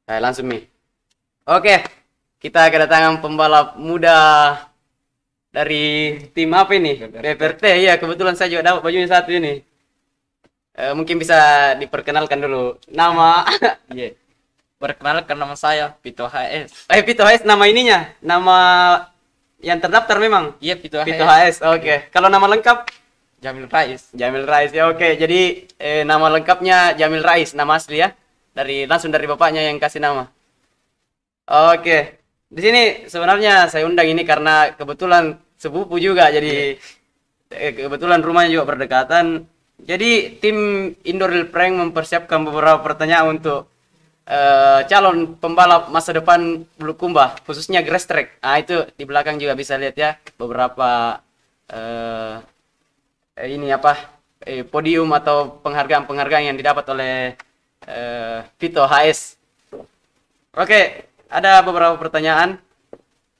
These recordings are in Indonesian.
Langsung nih. Oke, kita kedatangan pembalap muda dari tim apa ini? BPRT. Iya, kebetulan saya juga dapat bajunya satu ini. Mungkin bisa diperkenalkan dulu. Nama Iya. Perkenalkan, nama saya Pito HS. Pito HS nama ininya. Nama yang terdaftar memang. Iya, Pito HS. Pito HS. Oke. Kalau nama lengkap Jamil Rais. Jamil Rais ya. Oke. Jadi nama lengkapnya Jamil Rais, nama asli ya. Langsung dari bapaknya yang kasih nama. Oke. Di sini sebenarnya saya undang ini karena kebetulan sepupu juga, jadi kebetulan rumahnya juga berdekatan. Jadi tim Indoor Prank mempersiapkan beberapa pertanyaan untuk calon pembalap masa depan Bulukumba, khususnya grass track. Itu di belakang juga bisa lihat ya beberapa podium atau penghargaan yang didapat oleh Pito HS. Oke, ada beberapa pertanyaan.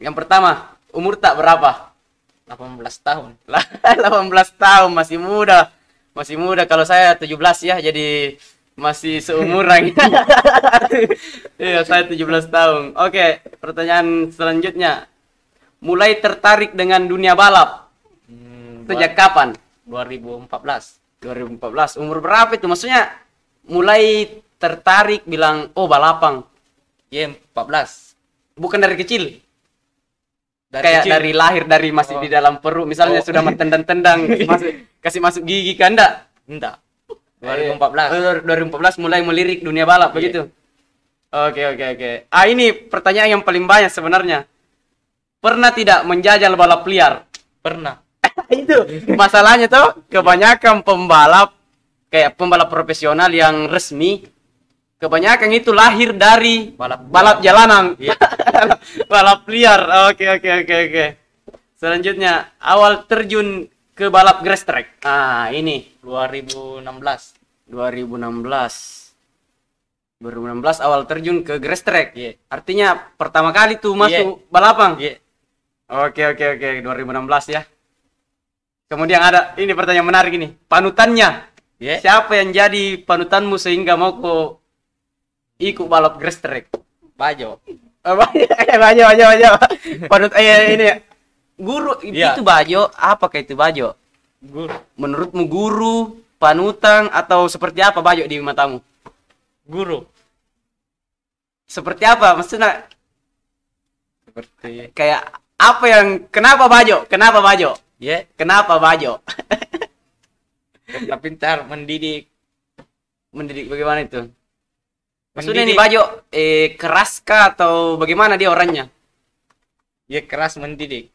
Yang pertama, umur tak berapa? 18 tahun. 18 tahun, masih muda. Masih muda. Kalau saya 17 ya, jadi masih seumuran. Iya, saya 17 tahun. Oke, pertanyaan selanjutnya. Mulai tertarik dengan dunia balap sejak kapan? 2014. 2014. Umur berapa itu? Maksudnya mulai tertarik bilang, oh balapan. Iya, 14. Bukan dari kecil. Dari kecil. Dari lahir, dari masih di dalam perut. Misalnya sudah mentendang-tendang, kasih masuk gigi kan enggak? Enggak. 2014. 2014 mulai melirik dunia balap, begitu? Oke. Ini pertanyaan yang paling banyak sebenarnya. Pernah tidak menjajal balap liar? Pernah. Itu masalahnya tuh, kebanyakan pembalap, kayak pembalap profesional yang resmi, kebanyakan itu lahir dari balap jalanan. Iya. Balap liar. Oke. Selanjutnya, awal terjun ke balap grass track. Ini 2016. 2016 awal terjun ke grass track. Iya. Artinya pertama kali tuh masuk balapan. Iya. Oke. 2016 ya. Kemudian ada ini pertanyaan menarik ini. Panutannya. Iya. Siapa yang jadi panutanmu sehingga mau kok ikut balap grass track? Bajo. Bajo. Ini guru Iya. itu Bajo. Apakah itu Bajo? Guru. Menurutmu guru, panutan, atau seperti apa Bajo di matamu? Guru. Seperti apa? Maksudnya Seperti kayak apa yang kenapa Bajo? Kenapa Bajo? ya, Kenapa Bajo? karena pintar, mendidik. Mendidik bagaimana itu? Maksudnya Mendidik. ini Bajo keras kah atau bagaimana dia orangnya? Ya, keras mendidik.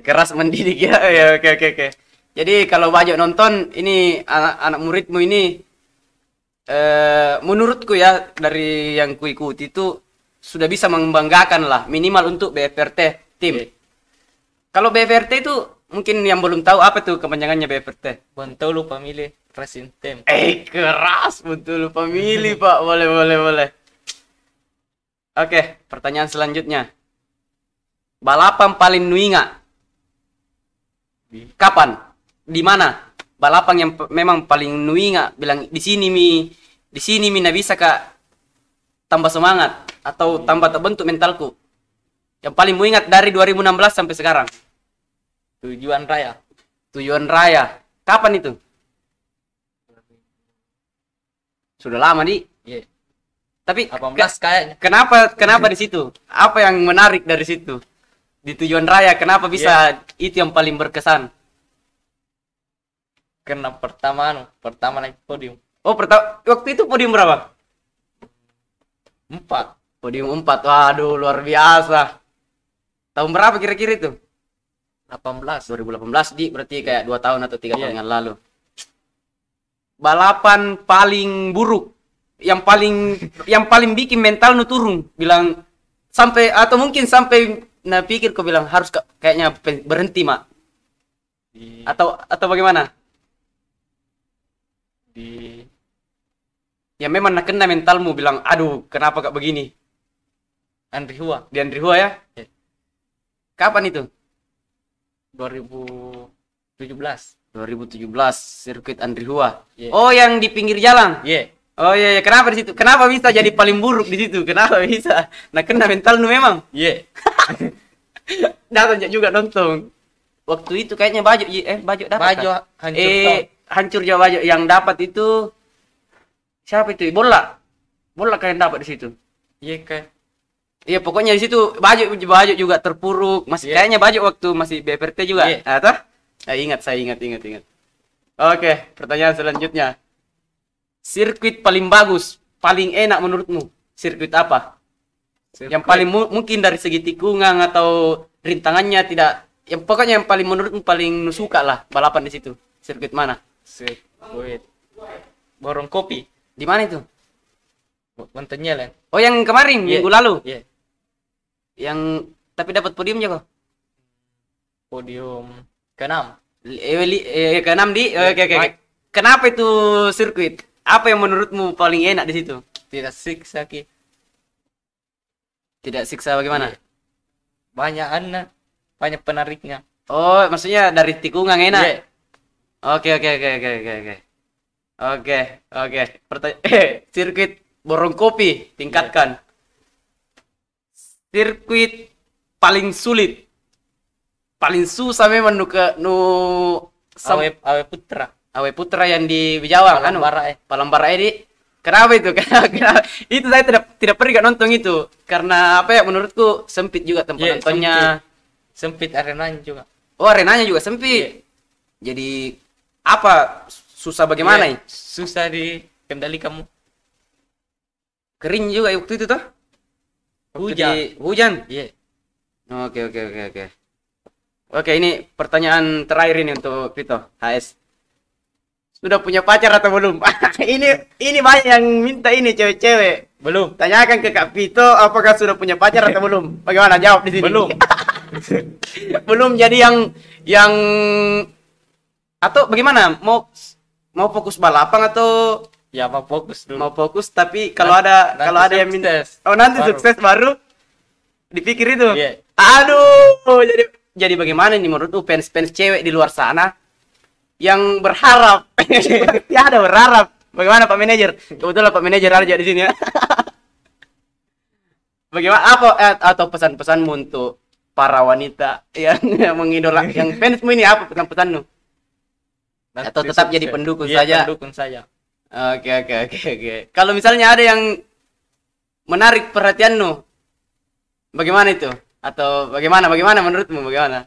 Keras mendidik ya. Oke. Jadi kalau Bajo nonton ini anak muridmu ini, menurutku ya dari yang kuikuti itu sudah bisa membanggakan lah, minimal untuk BFRT tim. Iya. Kalau BFRT itu mungkin yang belum tahu apa tuh kepanjangannya BFRT. Bentolu pemilih Racing Team. Keras betul pemilih Pak. Boleh. Oke, pertanyaan selanjutnya. Balapan paling nuinga kapan? Di mana? Balapan yang memang paling nuinga, bilang di sini mi nggak bisa Kak tambah semangat atau tambah terbentuk mentalku. Yang paling muingat dari 2016 sampai sekarang. Tujuan Raya. Tujuan Raya. Kapan itu? Sudah lama di. Iya. Tapi 18 kayaknya. kenapa di situ? Apa yang menarik dari situ? Di Tujuan Raya kenapa bisa itu yang paling berkesan? Karena pertama naik podium. Waktu itu podium berapa? 4. Podium 4. Waduh, luar biasa. Tahun berapa kira-kira itu? 18. 2018 berarti kayak 2 tahun atau 3 tahun Iya. yang lalu. Balapan paling buruk, yang paling bikin mental nu turun, bilang sampai atau mungkin sampai pikir kau bilang harus kayaknya berhenti mak, atau bagaimana? Ya memang nak kena mentalmu bilang aduh kenapa kak begini. Andri Hua. Di Andri Hua ya? Iya. Kapan itu? 2017. 2017 sirkuit Andri Hua. Iya. Oh yang di pinggir jalan? Iya. Oh iya, iya. Kenapa di situ? Kenapa bisa jadi paling buruk di situ? Kenapa bisa? Nah, kena mental nu memang. Iya. Datang juga nonton. Waktu itu kayaknya Bajo, Bajo dapat. Bajo kan? hancur toh. Hancur juga Bajo. Yang dapat itu siapa itu? Bola. Bola kayak yang dapat di situ. Iya kan. Iya, pokoknya di situ Bajo juga terpuruk. Masih kayaknya Bajo waktu masih BPRT juga. Iya. Nah, toh? Nah, saya ingat. Oke, pertanyaan selanjutnya. Sirkuit paling bagus, paling enak menurutmu? Sirkuit apa? Yang paling mungkin dari segi tikungan atau rintangannya tidak, yang pokoknya yang paling menurutmu paling suka lah balapan di situ. Sirkuit mana? Sirkuit Borong Kopi. Di mana itu? Montenyelen. Oh, yang kemarin minggu lalu. Iya. Yang tapi dapat podium juga. Podium ke-6. Ke-6 di. Oke. Kenapa itu sirkuit? Apa yang menurutmu paling enak di situ? Tidak siksa ki. Tidak siksa bagaimana? Iya. Banyak penariknya. Oh, maksudnya dari tikungan enak. Iya. Oke. Sirkuit Borong Kopi tingkatkan. Sirkuit paling sulit. Paling susah memang Awe Putra. Awe Putra yang di Bijawang kan? Palembara di. Kenapa itu? Kenapa? Itu saya tidak pernah nonton itu karena apa ya, menurutku sempit juga tempat nontonnya. Sempit arenanya juga. Oh, arenanya juga sempit. Jadi apa susah bagaimana ya? Susah dikendali kamu. Kering juga waktu itu toh? Hujan. Iya. Oke. Oke, ini pertanyaan terakhir ini untuk Vito HS. Sudah punya pacar atau belum? ini banyak yang minta ini cewek-cewek. Belum. Tanyakan ke Kak Vito apakah sudah punya pacar atau belum? Bagaimana jawab di sini? Belum. Belum, jadi yang atau bagaimana? Mau fokus balapan atau Ya mau fokus dulu. mau fokus tapi kalau ada yang minta nanti Baru. sukses baru dipikir itu. Iya. Aduh, jadi bagaimana nih menurut fans cewek di luar sana yang berharap ada berharap. Bagaimana Pak Manajer? Kebetulan Pak Manajer aja di sini ya. Bagaimana atau pesan-pesanmu untuk para wanita yang mengidolakan yang fansmu ini, apa pesan-pesanmu? Atau tetap jadi pendukung saja? Pendukung saja. Oke. Kalau misalnya ada yang menarik perhatianmu, bagaimana itu? Atau bagaimana menurutmu? Bagaimana?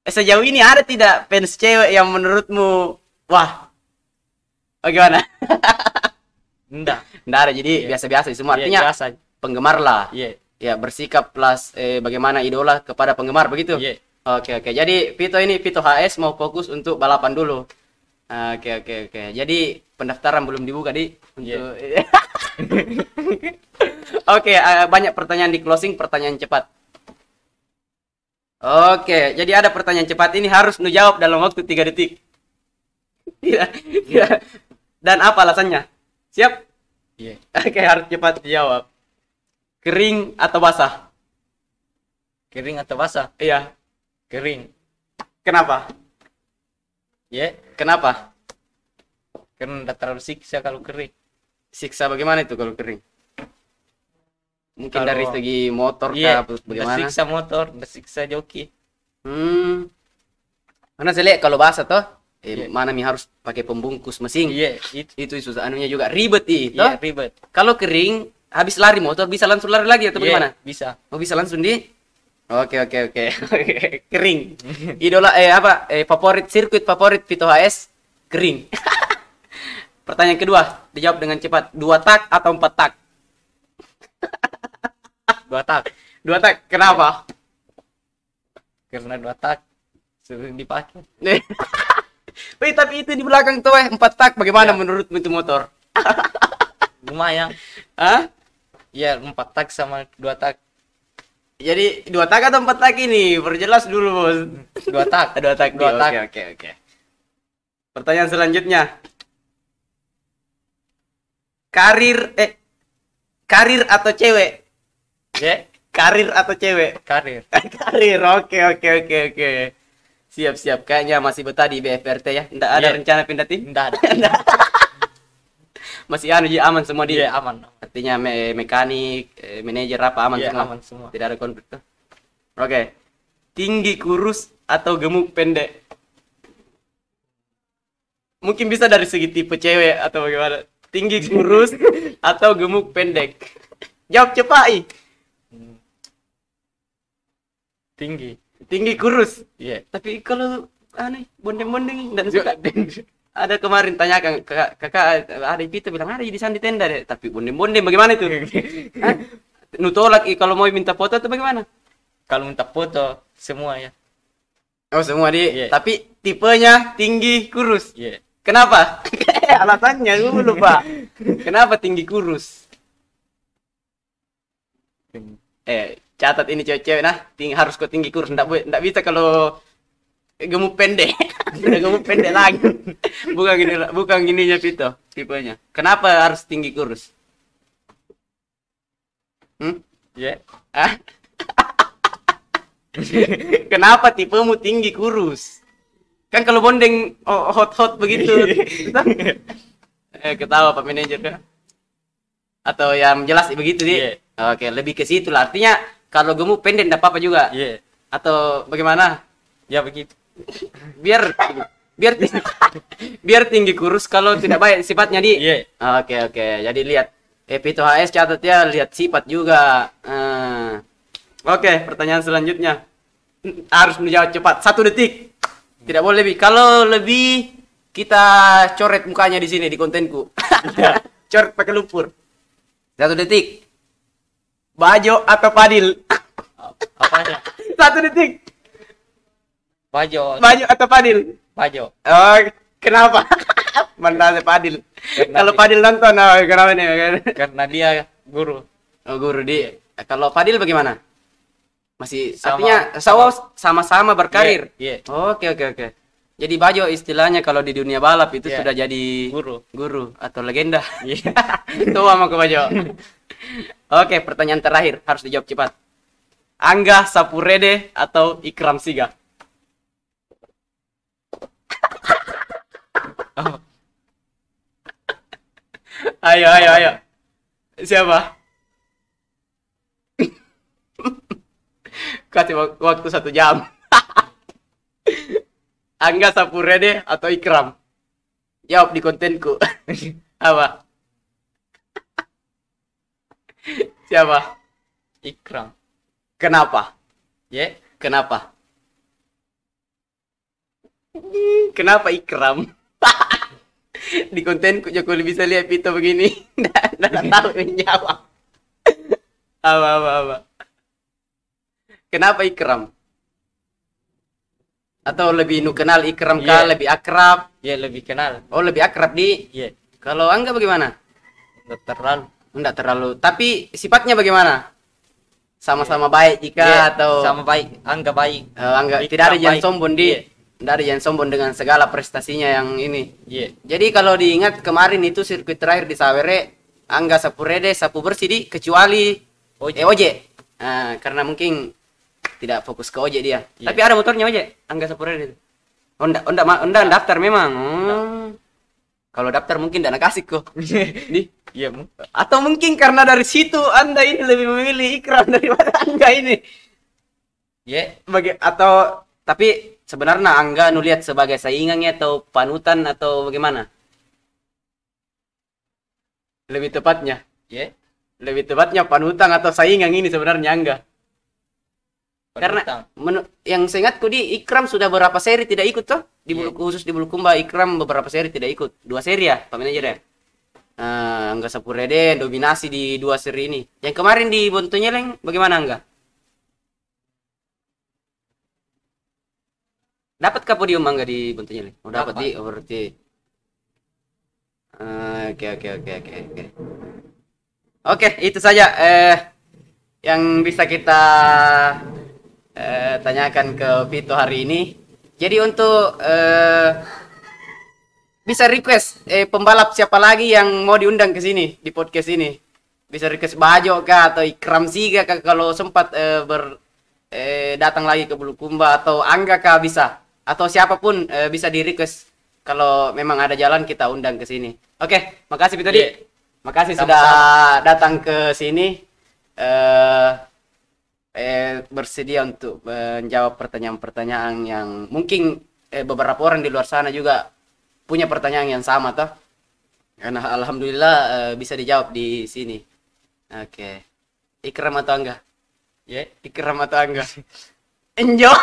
Sejauh ini ada tidak fans cewek yang menurutmu, wah, bagaimana? Enggak ada, jadi biasa-biasa semua. Artinya biasa. penggemar lah. Iya. Ya, bersikap plus bagaimana idola kepada penggemar begitu. Iya. Oke. Jadi Vito HS mau fokus untuk balapan dulu. Oke. Jadi pendaftaran belum dibuka untuk Oke, banyak pertanyaan di closing, pertanyaan cepat. Oke, jadi ada pertanyaan cepat ini harus jawab dalam waktu 3 detik. Tidak. Dan apa alasannya? Siap? Iya. Oke, harus cepat dijawab. Kering atau basah? Kering atau basah? Iya. Kering. Kenapa? Iya. Kenapa? Karena udah terlalu siksa kalau kering. Siksa bagaimana itu kalau kering? Mungkin Kalau- dari segi motor Iya. kah? Udah Bagaimana? siksa motor, udah siksa joki. Karena saya lihat kalau basah toh, Iya. mana nih harus pakai pembungkus mesin. Iya. Itu susah, anunya juga ribet Iya, toh. ribet. Kalau kering, habis lari motor bisa langsung lari lagi atau Iya, bagaimana? bisa. Oh, bisa langsung di. Oke. Kering. Idola favorit sirkuit favorit Vito HS kering. Pertanyaan kedua, dijawab dengan cepat. 2 tak atau 4 tak? 2 tak. 2 tak. Kenapa? Karena 2 tak sering dipakai. Wih, tapi itu di belakang tuh 4 tak. Bagaimana Ya. menurutmu itu motor? Lumayan. Hah? Iya, 4 tak sama 2 tak. Jadi 2 tak atau 4 tak ini? Perjelas dulu, Bos. 2 tak. 2 tak. 2 tak. Oke. Pertanyaan selanjutnya. Karir atau cewek? Ya, Karir atau cewek? karir. Karir. Oke. Siap. Kayaknya masih betah di BFRT ya. Nggak ada Iya. rencana pindah tim? Enggak ada. Masih anu ji aman semua di. Iya, aman. Artinya mekanik, manajer apa aman Iya, semua. aman semua. Tidak ada konflik tuh. Oke. Tinggi kurus atau gemuk pendek? Mungkin bisa dari segi tipe cewek atau bagaimana? Tinggi kurus atau gemuk pendek? Jawab cepat, I. Tinggi. Tinggi kurus. Iya. Tapi kalau aneh bondeng-bondeng dan suka ada kemarin tanyakan kakak ada itu bilang ada di sana di tenda deh, tapi bondeng-bondeng bagaimana itu? Hah? Nu tolak kalau mau minta foto itu bagaimana? Kalau minta foto semua ya. Oh semua di, Iya. tapi tipenya tinggi kurus. Iya. Kenapa? Alasannya dulu pak. Kenapa tinggi kurus? Catat ini cewek-cewek nah, harus kau tinggi kurus, ndak bisa kalau gemuk pendek. Udah gemuk pendek lagi. Bukan gininya Pito, tipenya. Kenapa harus tinggi kurus? Iya. Ah? Kenapa tipemu tinggi kurus? Kan kalau bondeng hot begitu. Ketawa Pak Manajer kan? Atau yang jelas begitu di? Iya. Oke, lebih ke situ lah. Artinya kalau gemuk pendek enggak apa-apa juga. Iya. Atau bagaimana? Ya begitu. Biar biar tinggi kurus kalau tidak baik sifatnya di. Iya. Oke. Jadi lihat Pito HS catat ya, lihat sifat juga. Oke, pertanyaan selanjutnya. Harus menjawab cepat. 1 detik. Tidak boleh lebih. Kalau lebih kita coret mukanya di sini di kontenku. Coret pakai lumpur. 1 detik. Bajo atau Padil? Apanya? 1 detik. Bajo. Bajo atau Padil? Bajo. Oh, kenapa? Mantan Padil. Kalau Padil nonton, kenapa nih? Karena dia guru. Oh, guru di. Kalau Padil bagaimana? Masih Sama. artinya sama-sama berkarir. Iya. Oke. Jadi Bajo istilahnya kalau di dunia balap itu Iya. sudah jadi Guru. atau legenda. Iya. Tua sama ke Bajo. Oke, pertanyaan terakhir harus dijawab cepat. Angga Sapurede atau Ikram Siga? Ayo. Siapa? Kasih waktu 1 jam. Angga Sapurede atau Ikram? Jawab di kontenku. Apa? Siapa? Ikram. Kenapa? Ya. Kenapa? Kenapa Ikram? Di kontenku Joko bisa lihat Pito begini. Nggak tahu menjawab. Apa. Kenapa Ikram? Atau lebih nu kenal Ikram kah? Iya. Lebih akrab? Ya lebih kenal. Oh lebih akrab di. Iya. Kalau Angga bagaimana? Enggak terlalu. Enggak terlalu. Tapi sifatnya bagaimana? Sama-sama baik jika Iya, atau sama baik, Angga baik. Angga Ikram tidak ada yang baik. sombong di. Iya. Tidak ada yang sombong dengan segala prestasinya yang ini. Iya. Jadi kalau diingat kemarin itu sirkuit terakhir di Sawere, Angga sapu rede, sapu bersih di kecuali Oje. Karena mungkin tidak fokus ke Oje dia. Iya. Tapi ada motornya Oje, Angga sapu rede. Onda daftar memang. Kalau daftar mungkin dana kasih kok. Di. Iya. Atau mungkin karena dari situ Anda ini lebih memilih Ikram daripada Angga ini. Iya. Atau tapi sebenarnya Angga nu lihat sebagai saingannya atau panutan atau bagaimana? Lebih tepatnya. Iya. Lebih tepatnya panutan atau saingan ini sebenarnya Angga. Karena yang saya ingatku di Ikram sudah beberapa seri tidak ikut toh di khusus di Bulukumba. Ikram beberapa seri tidak ikut. 2 seri ya Pak Manajer ya. Angga Sapurede dominasi di 2 seri ini. Yang kemarin di Bontonyeleng bagaimana Angga? Dapat ke podium Angga di Bontonyeleng? Oh dapat di, berarti. Oke. Oke, itu saja yang bisa kita tanyakan ke Vito hari ini. Jadi untuk bisa request pembalap siapa lagi yang mau diundang ke sini di podcast ini. Bisa request Bajo kah atau Ikram Siga kah kalau sempat datang lagi ke Bulukumba atau Angga kah bisa. Atau siapapun bisa di request kalau memang ada jalan kita undang ke sini. Oke, makasih Pitodi. Iya. Makasih Sama-sama. sudah datang ke sini. Bersedia untuk menjawab pertanyaan-pertanyaan yang mungkin beberapa orang di luar sana juga punya pertanyaan yang sama toh. Karena alhamdulillah bisa dijawab di sini. Oke. Ikram atau enggak? Ya. Ikram atau enggak? Enjoy.